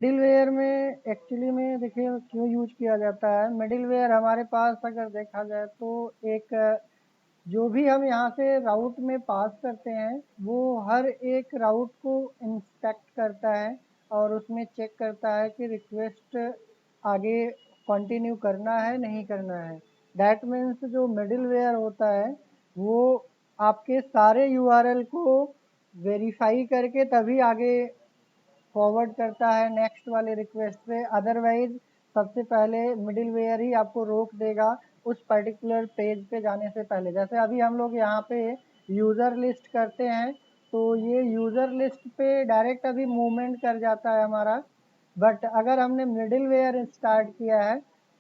Middleware में actually में देखिए क्यों यूज किया जाता है। मिडिलवेयर हमारे पास अगर देखा जाए तो एक जो भी हम यहाँ से राउट में पास करते हैं वो हर एक राउट को इंस्पेक्ट करता है और उसमें चेक करता है कि रिक्वेस्ट आगे कंटिन्यू करना है नहीं करना है। दैट मीन्स जो मिडिलवेयर होता है वो आपके सारे यूआरएल को वेरीफाई करके तभी आगे फॉरवर्ड करता है नेक्स्ट वाले रिक्वेस्ट पे। अदरवाइज सबसे पहले मिडिलवेयर ही आपको रोक देगा उस पर्टिकुलर पेज पे जाने से पहले। जैसे अभी हम लोग यहाँ पे यूज़र लिस्ट करते हैं तो ये यूज़र लिस्ट पे डायरेक्ट अभी मूवमेंट कर जाता है हमारा। बट अगर हमने मिडिलवेयर स्टार्ट किया है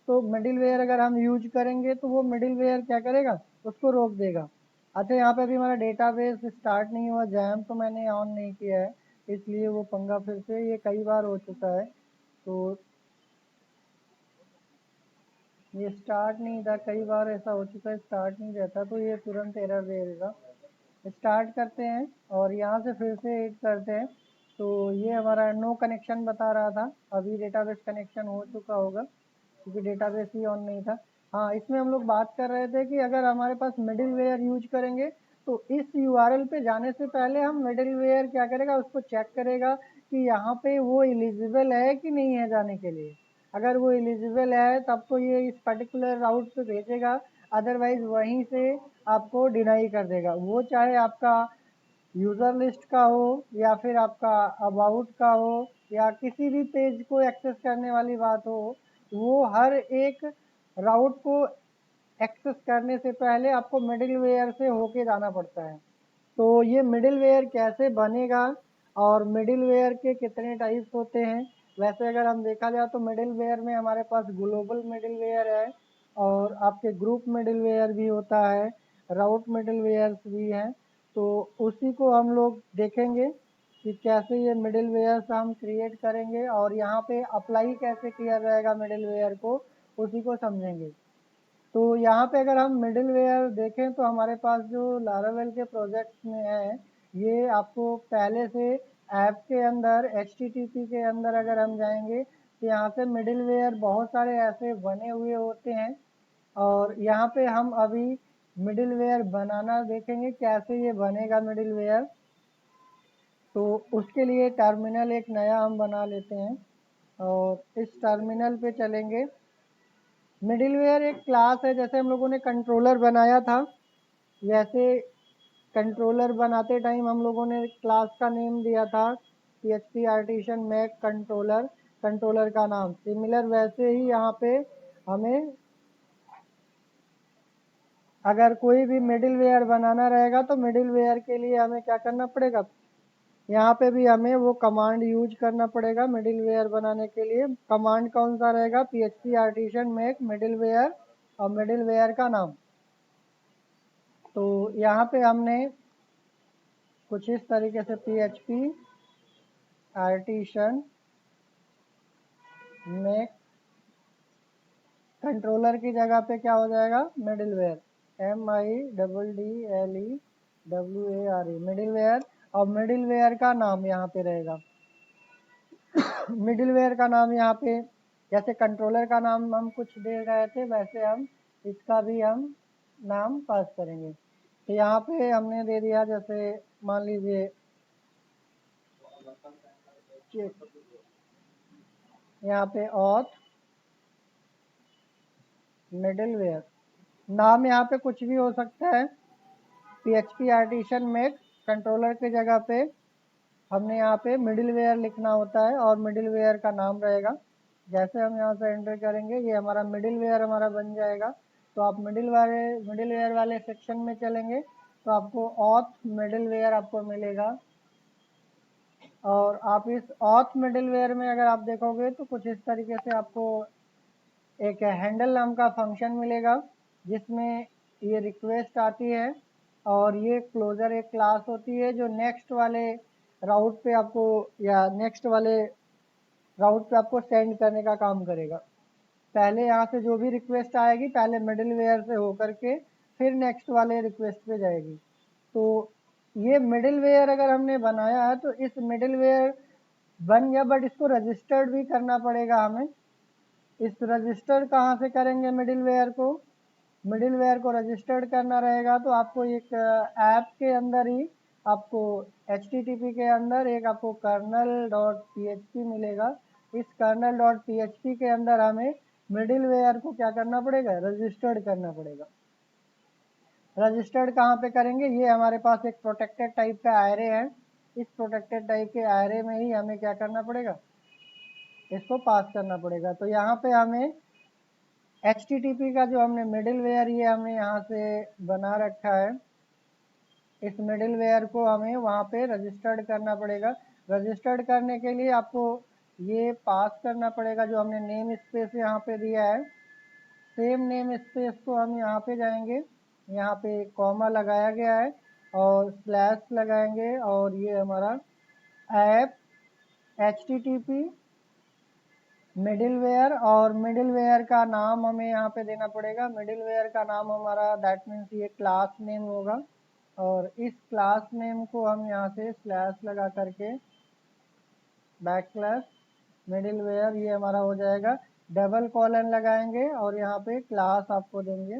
तो मिडिलवेयर अगर हम यूज करेंगे तो वो मिडिलवेयर क्या करेगा, उसको रोक देगा। अच्छा, यहाँ पे अभी हमारा डेटाबेस स्टार्ट नहीं हुआ, जैम तो मैंने ऑन नहीं किया है इसलिए वो पंगा फिर से ये कई बार हो चुका है। तो ये स्टार्ट नहीं था, कई बार ऐसा हो चुका है स्टार्ट नहीं रहता तो ये तुरंत एरर दे देगा। स्टार्ट करते हैं और यहाँ से फिर से एड करते हैं तो ये हमारा नो कनेक्शन बता रहा था। अभी डेटाबेस कनेक्शन हो चुका होगा क्योंकि डेटाबेस ही ऑन नहीं था। हाँ, इसमें हम लोग बात कर रहे थे कि अगर हमारे पास मिडिलवेयर यूज करेंगे तो इस यूआरएल पे जाने से पहले हम मिडिलवेयर क्या करेगा, उसको चेक करेगा कि यहाँ पे वो एलिजिबल है कि नहीं है जाने के लिए। अगर वो एलिजिबल है तब तो ये इस पर्टिकुलर राउट पे भेजेगा, अदरवाइज वहीं से आपको डिनाई कर देगा। वो चाहे आपका यूज़र लिस्ट का हो या फिर आपका अबाउट का हो या किसी भी पेज को एक्सेस करने वाली बात हो, वो हर एक राउट को एक्सेस करने से पहले आपको मिडिलवेयर से होके जाना पड़ता है। तो ये मिडिलवेयर कैसे बनेगा और मिडिलवेयर के कितने टाइप्स होते हैं, वैसे अगर हम देखा जाए तो मिडिलवेयर में हमारे पास ग्लोबल मिडिलवेयर है और आपके ग्रुप मिडिलवेयर भी होता है, राउट मिडिलवेयर्स भी हैं। तो उसी को हम लोग देखेंगे कि कैसे ये मिडिलवेयर हम क्रिएट करेंगे और यहाँ पे अप्लाई कैसे किया जाएगा मिडिलवेयर को, उसी को समझेंगे। तो यहाँ पे अगर हम मिडिलवेयर देखें तो हमारे पास जो लारावेल के प्रोजेक्ट्स में है, ये आपको पहले से ऐप के अंदर HTTP के अंदर अगर हम जाएंगे तो यहाँ पे मिडिलवेयर बहुत सारे ऐसे बने हुए होते हैं और यहाँ पे हम अभी मिडिलवेयर बनाना देखेंगे कैसे ये बनेगा मिडिलवेयर। तो उसके लिए टर्मिनल एक नया हम बना लेते हैं और इस टर्मिनल पे चलेंगे। मिडिलवेयर एक क्लास है, जैसे हम लोगों ने कंट्रोलर बनाया था वैसे कंट्रोलर बनाते टाइम हम लोगों ने क्लास का नेम दिया था PHP artisan make controller, controller का नाम सिमिलर वैसे ही यहाँ पे हमें अगर कोई भी मिडिलवेयर बनाना रहेगा तो मिडिलवेयर के लिए हमें क्या करना पड़ेगा, यहाँ पे भी हमें वो कमांड यूज करना पड़ेगा मिडिलवेयर बनाने के लिए। कमांड कौन सा रहेगा, PHP आर्टिशन मेक मिडिलवेयर और मिडिलवेयर का नाम। तो यहाँ पे हमने कुछ इस तरीके से PHP आर्टिशन मेक कंट्रोलर की जगह पे क्या हो जाएगा, मिडिलवेयर, MIDDLEWARE मिडिलवेयर। और मिडिलवेयर का नाम यहाँ पे रहेगा। मिडिलवेयर का नाम यहाँ पे जैसे कंट्रोलर का नाम हम कुछ दे रहे थे वैसे हम इसका भी हम नाम पास करेंगे। तो यहाँ पे हमने दे दिया, जैसे मान लीजिए यहाँ पे ऑथ मिडिलवेयर, नाम यहाँ पे कुछ भी हो सकता है। PHP आर्टिशन मेक कंट्रोलर की जगह पे हमने यहाँ पे मिडिलवेयर लिखना होता है और मिडिलवेयर का नाम रहेगा। जैसे हम यहाँ से एंटर करेंगे ये हमारा मिडिलवेयर हमारा बन जाएगा। तो आप मिडिलवेयर वाले सेक्शन में चलेंगे तो आपको ऑथ मिडिलवेयर आपको मिलेगा और आप इस ऑथ मिडिलवेयर में अगर आप देखोगे तो कुछ इस तरीके से आपको एक हैंडल नाम का फंक्शन मिलेगा जिसमें ये रिक्वेस्ट आती है और ये क्लोजर एक क्लास होती है जो नेक्स्ट वाले राउट पे आपको या नेक्स्ट वाले राउट पे आपको सेंड करने का काम करेगा। पहले यहाँ से जो भी रिक्वेस्ट आएगी पहले मिडिलवेयर से होकर के फिर नेक्स्ट वाले रिक्वेस्ट पे जाएगी। तो ये मिडिलवेयर अगर हमने बनाया है तो इस मिडिलवेयर बन गया, बट इसको रजिस्टर्ड भी करना पड़ेगा हमें। इस रजिस्टर्ड कहाँ से करेंगे? मिडिलवेयर को, मिडिलवेयर को रजिस्टर्ड करना रहेगा तो आपको एक ऐप के अंदर ही आपको HTTP के अंदर एक आपको kernel.php मिलेगा। इस kernel.php के अंदर हमें मिडिलवेयर को क्या करना पड़ेगा? रजिस्टर्ड करना पड़ेगा। रजिस्टर्ड कहाँ पे करेंगे? ये हमारे पास एक प्रोटेक्टेड टाइप का एरे है। इस प्रोटेक्टेड टाइप के एरे में ही हमें क्या करना पड़ेगा? इसको पास करना पड़ेगा। तो यहाँ पे हमें HTTP का जो हमने मिडिलवेयर ये हमने यहाँ से बना रखा है, इस मिडिलवेयर को हमें वहाँ पे रजिस्टर्ड करना पड़ेगा। रजिस्टर्ड करने के लिए आपको ये पास करना पड़ेगा जो हमने नेम स्पेस यहाँ पे दिया है। सेम नेम स्पेस को हम यहाँ पे जाएंगे, यहाँ पे कॉमा लगाया गया है और स्लैश लगाएंगे और ये हमारा ऐप HTTP मिडिलवेयर, और मिडिलवेयर का नाम हमें यहाँ पे देना पड़ेगा। मिडिलवेयर का नाम हमारा दैट मीन्स ये क्लास नेम होगा, और इस क्लास नेम को हम यहाँ से स्लैश लगा करके बैकस्लैश मिडिलवेयर ये हमारा हो जाएगा। डबल कॉलन लगाएंगे और यहाँ पे क्लास आपको देंगे।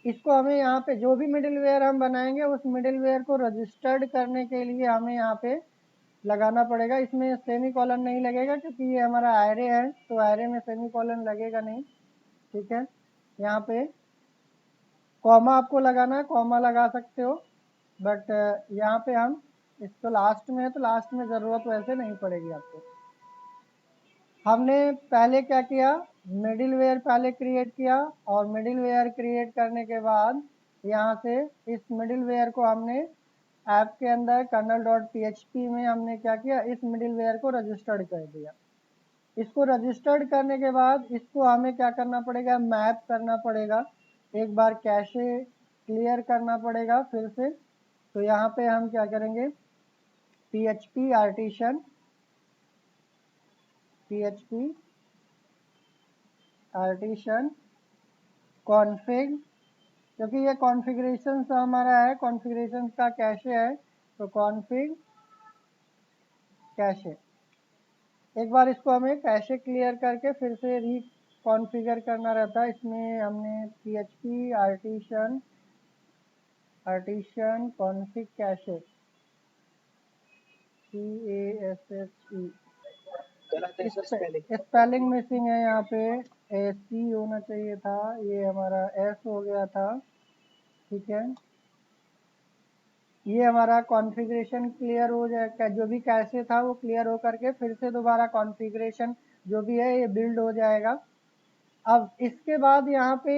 इसको हमें यहाँ पे जो भी मिडिलवेयर हम बनाएंगे उस मिडिलवेयर को रजिस्टर्ड करने के लिए हमें यहाँ पे लगाना पड़ेगा। इसमें सेमी कॉलन नहीं लगेगा क्योंकि ये हमारा एरे है, तो एरे में सेमी कॉलन लगेगा नहीं, ठीक है। यहाँ पे कॉमा आपको लगाना है, कॉमा लगा सकते हो, बट यहाँ पे हम इसको लास्ट में है तो लास्ट में ज़रूरत वैसे नहीं पड़ेगी आपको। हमने पहले क्या किया? मिडिलवेयर पहले क्रिएट किया, और मिडिलवेयर क्रिएट करने के बाद यहाँ से इस मिडिलवेयर को हमने ऐप के अंदर kernel.php में हमने क्या किया? इस मिडिलवेयर को रजिस्टर्ड कर दिया। इसको रजिस्टर्ड करने के बाद इसको हमें क्या करना पड़ेगा? मैप करना पड़ेगा। एक बार कैशे क्लियर करना पड़ेगा फिर से। तो यहाँ पे हम क्या करेंगे? PHP आर्टिशन कॉन्फ़िग, क्योंकि ये कॉन्फ़िगरेशन हमारा है, कॉन्फ़िगरेशन का कैशे है, तो कॉन्फ़िग कैशे। एक बार इसको हमें कैशे क्लियर करके फिर से री कॉन्फ़िगर करना रहता है। इसमें हमने PHP artisan config cache CASHE, spelling missing है यहाँ पे, AC होना चाहिए था, ये हमारा S हो गया था, ठीक है। ये हमारा कॉन्फ़िगरेशन क्लियर हो जाएगा, जो भी कैशे था वो क्लियर हो करके फिर से दोबारा कॉन्फ़िगरेशन जो भी है ये बिल्ड हो जाएगा। अब इसके बाद यहाँ पे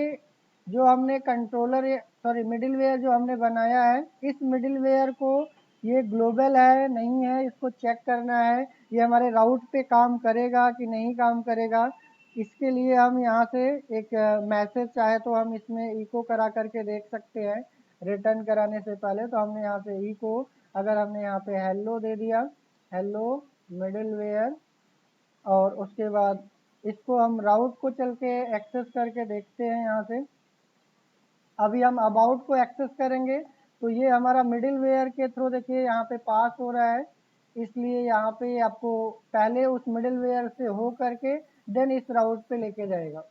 जो हमने कंट्रोलर सॉरी मिडिलवेयर जो हमने बनाया है, इस मिडिलवेयर को ये ग्लोबल है नहीं है इसको चेक करना है, ये हमारे राउट पे काम करेगा कि नहीं काम करेगा। इसके लिए हम यहाँ से एक मैसेज चाहे तो हम इसमें इको करा करके देख सकते हैं। रिटर्न कराने से पहले तो हमने यहाँ पे इको, अगर हमने यहाँ पे हेलो दे दिया, हेलो मिडिलवेयर, और उसके बाद इसको हम राउट को चल के एक्सेस करके देखते हैं यहाँ से। अभी हम अबाउट को एक्सेस करेंगे तो ये हमारा मिडिलवेयर के थ्रू देखिए यहाँ पे पास हो रहा है, इसलिए यहाँ पे आपको पहले उस मिडिलवेयर से हो करके देन इस राउट पे लेके जाएगा।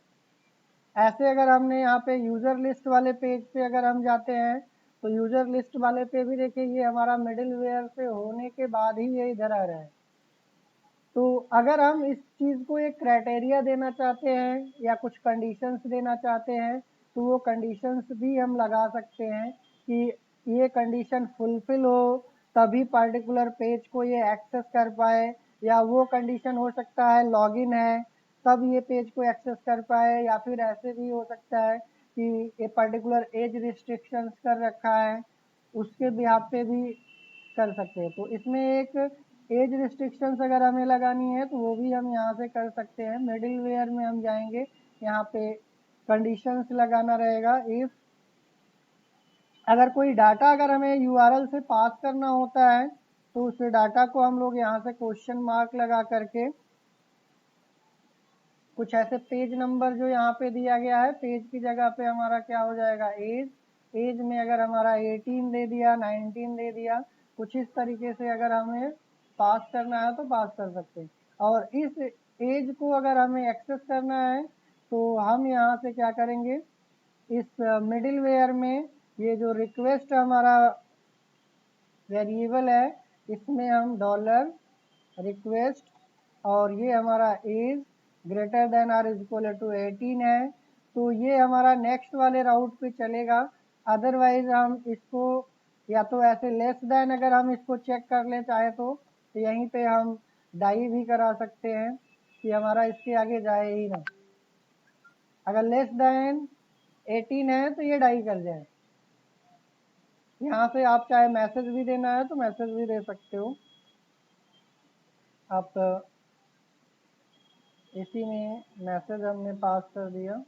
ऐसे अगर हमने यहाँ पे यूज़र लिस्ट वाले पेज पे अगर हम जाते हैं तो यूज़र लिस्ट वाले पे भी देखिए ये हमारा मिडिलवेयर से होने के बाद ही ये इधर आ रहा है। तो अगर हम इस चीज़ को एक क्राइटेरिया देना चाहते हैं या कुछ कंडीशंस देना चाहते हैं तो वो कंडीशंस भी हम लगा सकते हैं कि ये कंडीशन फुलफिल हो तभी पर्टिकुलर पेज को ये एक्सेस कर पाए, या वो कंडीशन हो सकता है लॉगिन है तब ये पेज को एक्सेस कर पाए, या फिर ऐसे भी हो सकता है कि ये पर्टिकुलर एज रिस्ट्रिक्शंस कर रखा है उसके बिहाफ पे भी कर सकते हैं। तो इसमें एक एज रिस्ट्रिक्शंस अगर हमें लगानी है तो वो भी हम यहाँ से कर सकते हैं। मिडिलवेयर में हम जाएंगे, यहाँ पे कंडीशंस लगाना रहेगा। इफ अगर कोई डाटा अगर हमें यूआरएल से पास करना होता है तो उस डाटा को हम लोग यहाँ से क्वेश्चन मार्क लगा करके कुछ ऐसे पेज नंबर जो यहाँ पे दिया गया है, पेज की जगह पे हमारा क्या हो जाएगा? एज, एज में अगर हमारा 18 दे दिया, 19 दे दिया, कुछ इस तरीके से अगर हमें पास करना है तो पास कर सकते हैं। और इस एज को अगर हमें एक्सेस करना है तो हम यहाँ से क्या करेंगे, इस मिडिल वेयर में ये जो रिक्वेस्ट हमारा वेरिएबल है इसमें हम डॉलर रिक्वेस्ट और ये हमारा age greater than or is equal to 18 है, तो ये हमारा नेक्स्ट वाले राउट पे चलेगा। अदरवाइज हम इसको या तो ऐसे लेस देन अगर हम इसको चेक कर लें चाहे तो यहीं पे हम डाई भी करा सकते हैं कि हमारा इसके आगे जाए ही ना। अगर लेस देन 18 है तो ये डाई कर जाए। यहाँ से आप चाहे मैसेज भी देना है तो मैसेज भी दे सकते हो। आप इसी में मैसेज हमने पास कर दिया।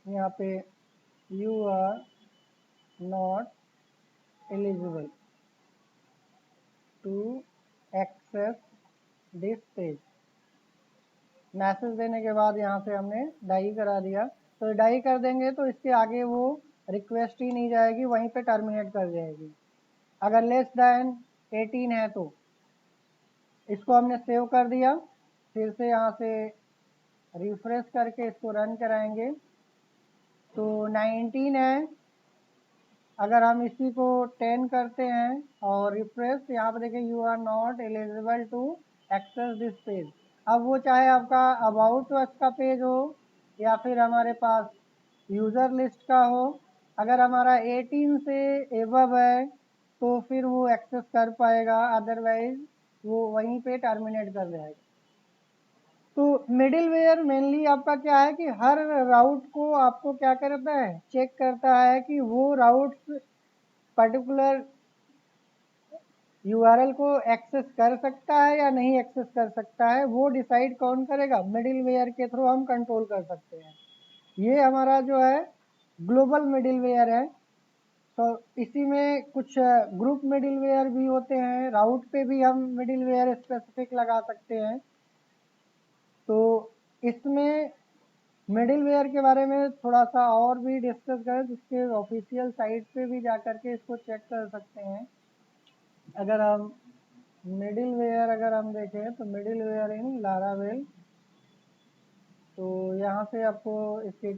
यहाँ पे you are not eligible to access this page. Message देने के बाद यहाँ से हमने डाई करा दिया, तो डाई कर देंगे तो इसके आगे वो रिक्वेस्ट ही नहीं जाएगी, वहीं पे टर्मिनेट कर जाएगी। अगर लेस देन 18 है तो इसको हमने सेव कर दिया, फिर से यहाँ से रिफ्रेश करके इसको रन कराएंगे तो 19 है। अगर हम इसी को 10 करते हैं और रिफ्रेश, यहाँ पर देखिए you are not eligible to access this page. अब वो चाहे आपका अबाउट अस का पेज हो या फिर हमारे पास यूज़र लिस्ट का हो, अगर हमारा 18 से एबव है तो फिर वो एक्सेस कर पाएगा, अदरवाइज वो वहीं पे टर्मिनेट कर जाएगा। तो मिडिल वेयर मेनली आपका क्या है कि हर राउट को आपको क्या करता है, चेक करता है कि वो राउट्स पर्टिकुलर यूआरएल को एक्सेस कर सकता है या नहीं एक्सेस कर सकता है, वो डिसाइड कौन करेगा, मिडिल वेयर के थ्रू हम कंट्रोल कर सकते हैं। ये हमारा जो है ग्लोबल मिडिल वेयर है। तो इसी में कुछ ग्रुप मिडिल वेयर भी होते हैं, राउट पे भी हम मिडिल वेयर स्पेसिफिक लगा सकते हैं। तो इसमें मिडिल वेयर के बारे में थोड़ा सा और भी डिस्कस करें, जिसके ऑफिशियल साइट पे भी जा कर के इसको चेक कर सकते हैं। अगर हम मिडिल वेयर अगर हम देखें तो मिडिल वेयर इन लारावेल, तो यहाँ से आपको इसके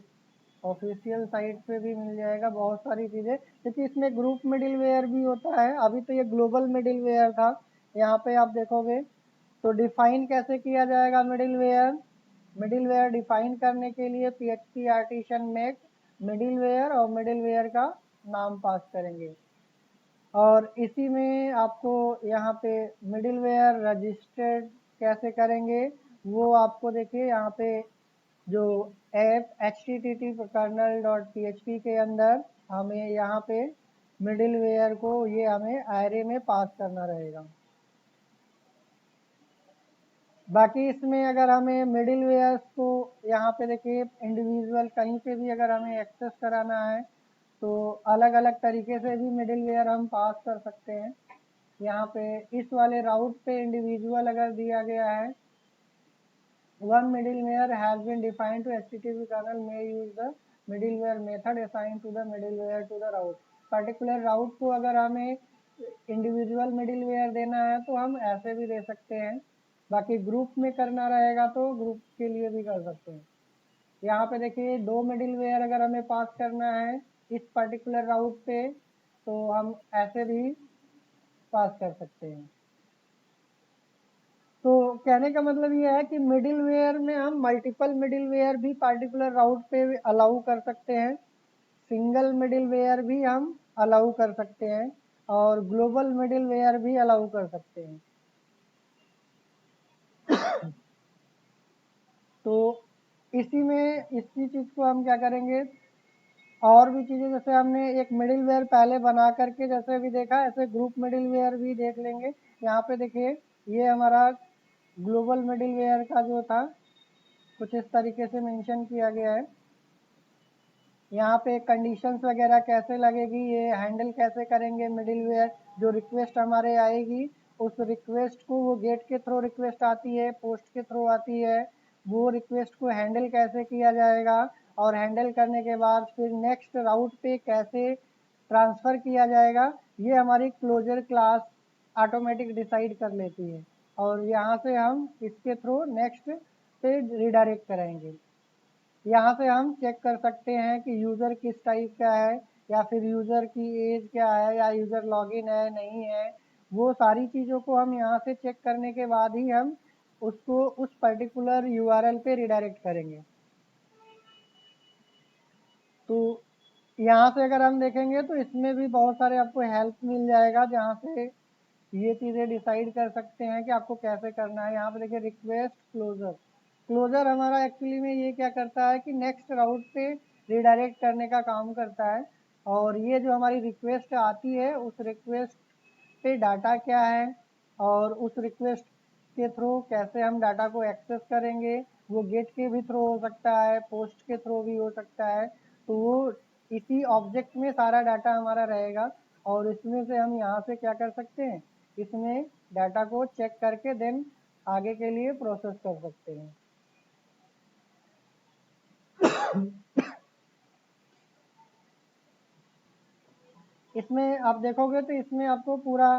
ऑफिशियल साइट पे भी मिल जाएगा बहुत सारी चीज़ें, क्योंकि इसमें ग्रुप मिडिल वेयर भी होता है। अभी तो ये ग्लोबल मिडिल वेयर था। यहाँ पे आप देखोगे तो डिफाइन कैसे किया जाएगा middleware. Middleware define करने के लिए PHP artisan make middleware और मिडिल वेयर का नाम पास करेंगे, और इसी में आपको यहाँ पे मिडिल वेयर रजिस्टर्ड कैसे करेंगे वो आपको देखिए यहाँ पे जो ऐप http kernel.php के अंदर हमें यहाँ पे मिडिल वेयर को ये हमें एरे में पास करना रहेगा। बाकी इसमें अगर हमें मिडिल वेयर्स को यहाँ पे देखिए इंडिविजुअल कहीं पे भी अगर हमें एक्सेस कराना है तो अलग अलग तरीके से भी मिडिल वेयर हम पास कर सकते हैं। यहाँ पे इस वाले राउट पे इंडिविजुअल अगर दिया गया है, one middleware has been defined to HTTP kernel may use the middleware method assigned to the middleware to the route। Particular route को अगर हमें इंडिविजुअल मिडिलवेयर देना है तो हम ऐसे भी दे सकते हैं, बाकी ग्रुप में करना रहेगा तो ग्रुप के लिए भी कर सकते हैं। यहाँ पे देखिए दो मिडिलवेयर अगर हमें पास करना है इस पर्टिकुलर राउट पे तो हम ऐसे भी पास कर सकते हैं। तो कहने का मतलब ये है कि मिडिल वेयर में हम मल्टीपल मिडिल वेयर भी पार्टिकुलर राउट पे अलाउ कर सकते हैं, सिंगल मिडिल वेयर भी हम अलाउ कर सकते हैं, और ग्लोबल मिडिल वेयर भी अलाउ कर सकते हैं। तो इसी में इसी चीज़ को हम क्या करेंगे, और भी चीज़ें जैसे हमने एक मिडिल वेयर पहले बना करके जैसे भी देखा, ऐसे ग्रुप मिडिल वेयर भी देख लेंगे। यहाँ पे देखिए ये हमारा ग्लोबल मिडिल वेयर का जो था कुछ इस तरीके से मेंशन किया गया है। यहाँ पे कंडीशंस वगैरह कैसे लगेगी, ये हैंडल कैसे करेंगे मिडिल वेयर, जो रिक्वेस्ट हमारे आएगी उस रिक्वेस्ट को वो गेट के थ्रू रिक्वेस्ट आती है, पोस्ट के थ्रू आती है, वो रिक्वेस्ट को हैंडल कैसे किया जाएगा, और हैंडल करने के बाद फिर नेक्स्ट राउट पे कैसे ट्रांसफ़र किया जाएगा, ये हमारी क्लोजर क्लास ऑटोमेटिक डिसाइड कर लेती है। और यहाँ से हम इसके थ्रू नेक्स्ट पे रिडायरेक्ट करेंगे। यहाँ से हम चेक कर सकते हैं कि यूज़र किस टाइप का है, या फिर यूज़र की एज क्या है, या यूज़र लॉगिन है नहीं है। वो सारी चीज़ों को हम यहाँ से चेक करने के बाद ही हम उसको उस पर्टिकुलर यूआरएल पे रिडायरेक्ट करेंगे। तो यहाँ से अगर हम देखेंगे तो इसमें भी बहुत सारे आपको हेल्प मिल जाएगा, जहाँ से ये चीज़ें डिसाइड कर सकते हैं कि आपको कैसे करना है। यहाँ पे देखिए रिक्वेस्ट क्लोजर, क्लोजर हमारा एक्चुअली में ये क्या करता है कि नेक्स्ट राउट पे रिडायरेक्ट करने का काम करता है। और ये जो हमारी रिक्वेस्ट आती है, उस रिक्वेस्ट पे डाटा क्या है, और उस रिक्वेस्ट के थ्रू कैसे हम डाटा को एक्सेस करेंगे। वो गेट के भी थ्रू हो सकता है, पोस्ट के थ्रू भी हो सकता है। तो वो इसी ऑब्जेक्ट में सारा डाटा हमारा रहेगा, और इसमें से हम यहाँ से क्या कर सकते हैं, इसमें डाटा को चेक करके देन आगे के लिए प्रोसेस कर सकते हैं। इसमें आप देखोगे तो इसमें आपको पूरा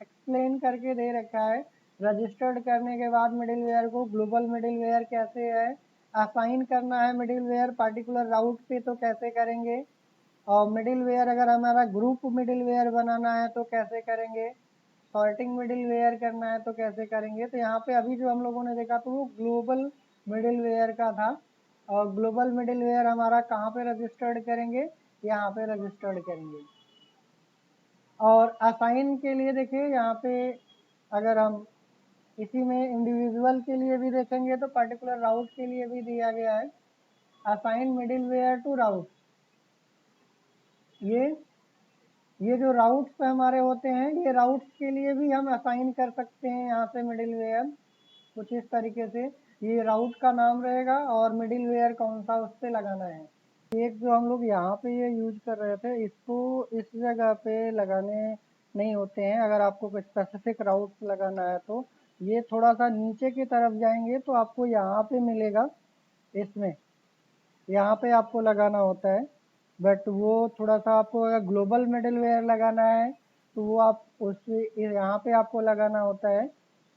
एक्सप्लेन करके दे रखा है। रजिस्टर्ड करने के बाद मिडिलवेयर को ग्लोबल मिडिलवेयर कैसे है, असाइन करना है मिडिलवेयर पार्टिकुलर राउट पे तो कैसे करेंगे, और मिडिलवेयर अगर हमारा ग्रुप मिडिलवेयर बनाना है तो कैसे करेंगे, सॉर्टिंग मिडिलवेयर करना है तो कैसे करेंगे। तो यहाँ पे अभी जो हम लोगों ने देखा तो वो ग्लोबल मिडिलवेयर का था। और ग्लोबल मिडिलवेयर हमारा कहाँ पे रजिस्टर्ड करेंगे, यहाँ पे रजिस्टर्ड करेंगे। और असाइन के लिए देखिए यहाँ पे अगर हम इसी में इंडिविजुअल के लिए भी देखेंगे तो पर्टिकुलर राउट के लिए भी दिया गया है, असाइन मिडिलवेयर टू राउट। ये जो राउट्स हमारे होते हैं, ये राउट्स के लिए भी हम असाइन कर सकते हैं यहाँ से मिडिलवेयर कुछ इस तरीके से। ये राउट का नाम रहेगा और मिडिलवेयर कौन सा उस पर लगाना है। एक जो हम लोग यहाँ पे ये यूज कर रहे थे, इसको इस जगह पे लगाने नहीं होते हैं। अगर आपको कुछ स्पेसिफिक राउट लगाना है तो ये थोड़ा सा नीचे की तरफ जाएंगे तो आपको यहाँ पे मिलेगा, इसमें यहाँ पे आपको लगाना होता है। बट वो थोड़ा सा आपको अगर ग्लोबल मिडिलवेयर लगाना है तो वो आप उस यहाँ पे आपको लगाना होता है।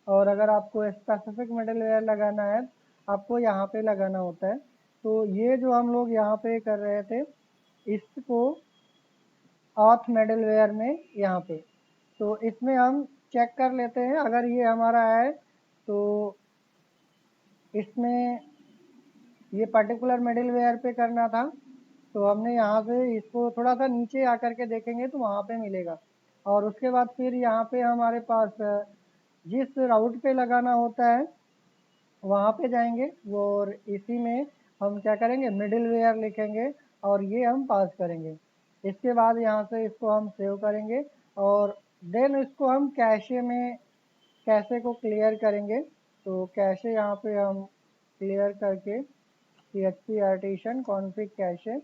और अगर आपको स्पेसिफिक मिडिलवेयर लगाना है आपको यहाँ पे लगाना होता है। तो ये जो हम लोग यहाँ पे कर रहे थे, इसको ऑथ मिडिलवेयर में यहाँ पे, तो इसमें हम चेक कर लेते हैं अगर ये हमारा है तो इसमें ये पर्टिकुलर मिडिलवेयर पे करना था। तो हमने यहाँ से इसको थोड़ा सा नीचे आकर के देखेंगे तो वहाँ पे मिलेगा। और उसके बाद फिर यहाँ पे हमारे पास जिस राउट पे लगाना होता है वहाँ पे जाएंगे, और इसी में हम क्या करेंगे, मिडिलवेयर लिखेंगे और ये हम पास करेंगे। इसके बाद यहाँ से इसको हम सेव करेंगे, और देन इसको हम कैशे में कैशे को क्लियर करेंगे। तो कैशे यहाँ पे हम क्लियर करके php artisan config कैशे,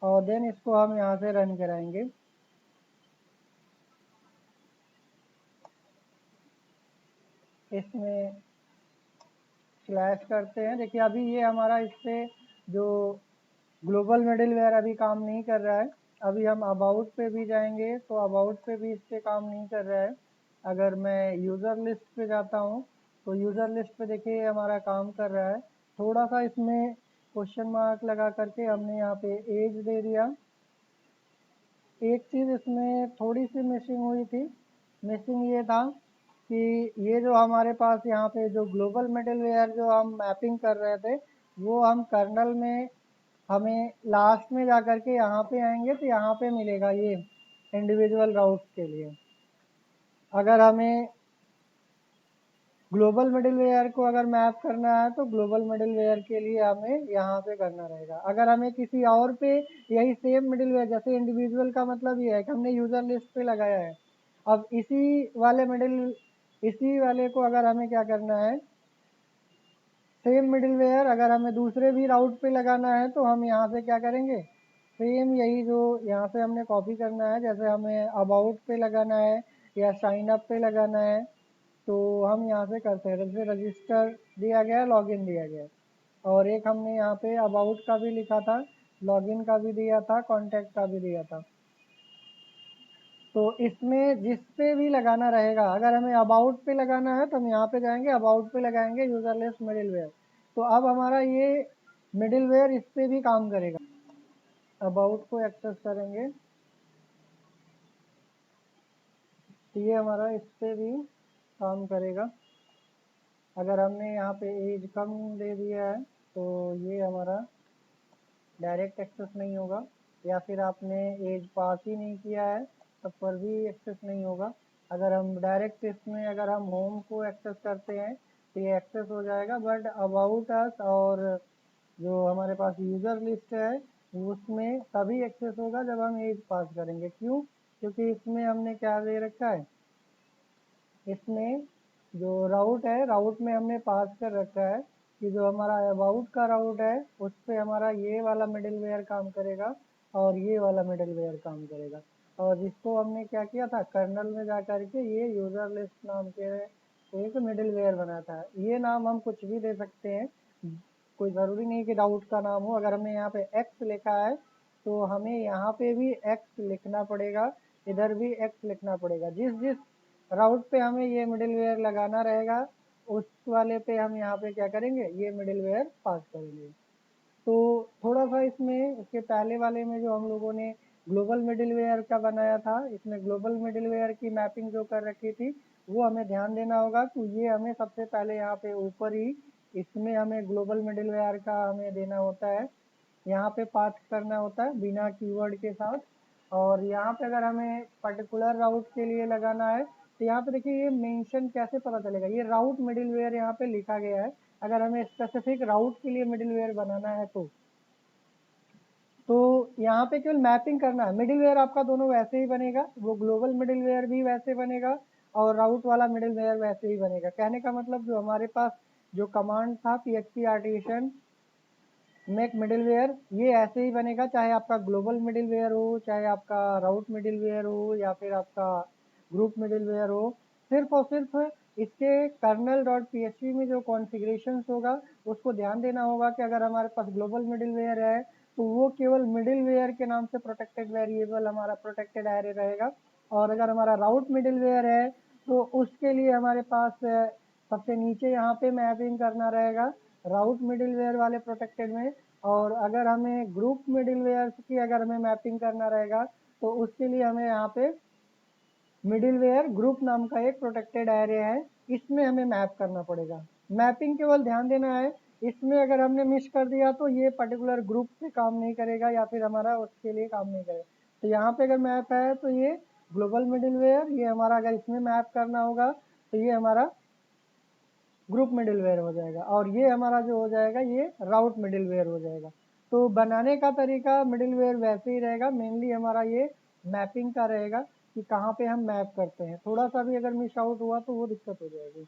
और देन इसको हम यहाँ से रन कराएंगे। इसमें स्लैश करते हैं। देखिए अभी ये हमारा इस पर जो ग्लोबल मिडिलवेयर अभी काम नहीं कर रहा है। अभी हम अबाउट पे भी जाएंगे तो अबाउट पे भी इस पर काम नहीं कर रहा है। अगर मैं यूज़र लिस्ट पे जाता हूँ तो यूज़र लिस्ट पे देखिए हमारा काम कर रहा है। थोड़ा सा इसमें क्वेश्चन मार्क लगा करके हमने यहाँ पे एज दे दिया। एक चीज़ इसमें थोड़ी सी मिसिंग हुई थी, मिसिंग ये था कि ये जो हमारे पास यहाँ पे जो ग्लोबल मिडिलवेयर जो हम मैपिंग कर रहे थे, वो हम कर्नल में हमें लास्ट में जा कर के यहाँ पे आएंगे तो यहाँ पे मिलेगा ये इंडिविजुअल राउट्स के लिए। अगर हमें ग्लोबल मिडिलवेयर को अगर मैप करना है तो ग्लोबल मिडिलवेयर के लिए हमें यहाँ पे करना रहेगा। अगर हमें किसी और पे यही सेम मिडिलवेयर, जैसे इंडिविजुअल का मतलब ये है कि हमने यूज़र लिस्ट पे लगाया है, अब इसी वाले को अगर हमें क्या करना है, सेम मिडिलवेयर अगर हमें दूसरे भी राउट पे लगाना है तो हम यहाँ से क्या करेंगे, सेम यही जो यहाँ से हमने कॉपी करना है, जैसे हमें अबाउट पे लगाना है या साइन अप पे लगाना है तो हम यहाँ से करते हैं, जैसे रजिस्टर दिया गया है, लॉगिन दिया गया है, और एक हमने यहाँ पे अबाउट का भी लिखा था, लॉगिन का भी दिया था, कॉन्टैक्ट का भी दिया था। तो इसमें जिस पे भी लगाना रहेगा, अगर हमें अबाउट पे लगाना है तो हम यहाँ पे जाएंगे, अबाउट पे लगाएंगे यूजरलेस मिडिलवेयर। तो अब हमारा ये मिडिलवेयर इस पे भी काम करेगा। अबाउट को एक्सेस करेंगे तो ये हमारा इस पे भी काम करेगा। अगर हमने यहाँ पे एज कम दे दिया है तो ये हमारा डायरेक्ट एक्सेस नहीं होगा, या फिर आपने एज पास ही नहीं किया है तब पर भी एक्सेस नहीं होगा। अगर हम डायरेक्ट इसमें अगर हम होम को एक्सेस करते हैं तो ये एक्सेस हो जाएगा, बट अबाउट अस और जो हमारे पास यूज़र लिस्ट है उसमें तभी एक्सेस होगा जब हम एज पास करेंगे। क्यों? क्योंकि इसमें हमने क्या दे रखा है, इसमें जो राउट है, राउट में हमने पास कर रखा है कि जो हमारा अबाउट का राउट है उस पे हमारा ये वाला मिडिलवेयर काम करेगा और ये वाला मिडिलवेयर काम करेगा। और जिसको हमने क्या किया था, कर्नल में जा कर के ये यूज़र लिस्ट नाम के एक मिडिलवेयर बना था। ये नाम हम कुछ भी दे सकते हैं, कोई ज़रूरी नहीं कि राउट का नाम हो। अगर हमने यहाँ पे एक्स लिखा है तो हमें यहाँ पे भी एक्स लिखना पड़ेगा, इधर भी एक्स लिखना पड़ेगा। जिस जिस राउट पे हमें ये मिडिलवेयर लगाना रहेगा उस वाले पे हम यहाँ पे क्या करेंगे, ये मिडिलवेयर पास करेंगे। तो थोड़ा सा इसमें इसके पहले वाले में जो हम लोगों ने ग्लोबल मिडिलवेयर का बनाया था, इसमें ग्लोबल मिडिलवेयर की मैपिंग जो कर रखी थी वो हमें ध्यान देना होगा। तो ये हमें सबसे पहले यहाँ पे ऊपर ही इसमें हमें ग्लोबल मिडिलवेयर का हमें देना होता है, यहाँ पे पास करना होता है बिना कीवर्ड के साथ। और यहाँ पे अगर हमें पर्टिकुलर राउट के लिए लगाना है तो यहाँ पे देखिए ये मेंशन कैसे पता चलेगा, ये राउट मिडिलवेयर यहाँ पे लिखा गया है। अगर हमें स्पेसिफिक राउट के लिए मिडिलवेयर बनाना है तो यहाँ पे केवल मैपिंग करना है। मिडिलवेयर आपका दोनों वैसे ही बनेगा, वो ग्लोबल मिडिलवेयर भी वैसे बनेगा और राउट वाला मिडिलवेयर वैसे ही बनेगा। कहने का मतलब जो हमारे पास जो कमांड था php आर्टिसन मेक मिडिलवेयर, ये ऐसे ही बनेगा, चाहे आपका ग्लोबल मिडिलवेयर हो, चाहे आपका राउट मिडिलवेयर हो, या फिर आपका ग्रुप मिडिलवेयर हो। सिर्फ और सिर्फ इसके कर्नल डॉट php में जो कॉन्फ़िगरेशंस होगा उसको ध्यान देना होगा कि अगर हमारे पास ग्लोबल मिडिलवेयर है तो वो केवल मिडिलवेयर के नाम से प्रोटेक्टेड वेरिएबल हमारा प्रोटेक्टेड एरे रहेगा, और अगर हमारा राउट मिडिलवेयर है तो उसके लिए हमारे पास सबसे नीचे यहाँ पे मैपिंग करना रहेगा राउट मिडिलवेयर वाले प्रोटेक्टेड में। और अगर हमें ग्रुप मिडिलवेयर की अगर हमें मैपिंग करना रहेगा तो उसके लिए हमें यहाँ पे मिडिलवेयर ग्रुप नाम का एक प्रोटेक्टेड एरे है, इसमें हमें मैप करना पड़ेगा। मैपिंग केवल ध्यान देना है, इसमें अगर हमने मिस कर दिया तो ये पर्टिकुलर ग्रुप पे काम नहीं करेगा या फिर हमारा उसके लिए काम नहीं करेगा। तो यहाँ पे अगर मैप है तो ये ग्लोबल मिडिलवेयर, ये हमारा अगर इसमें मैप करना होगा तो ये हमारा ग्रुप मिडिलवेयर हो जाएगा, और ये हमारा जो हो जाएगा ये राउट मिडिलवेयर हो जाएगा। तो बनाने का तरीका मिडिलवेयर वैसे ही रहेगा, मेनली हमारा ये मैपिंग का रहेगा कि कहाँ पे हम मैप करते हैं। थोड़ा सा भी अगर मिस आउट हुआ तो वो दिक्कत हो जाएगी।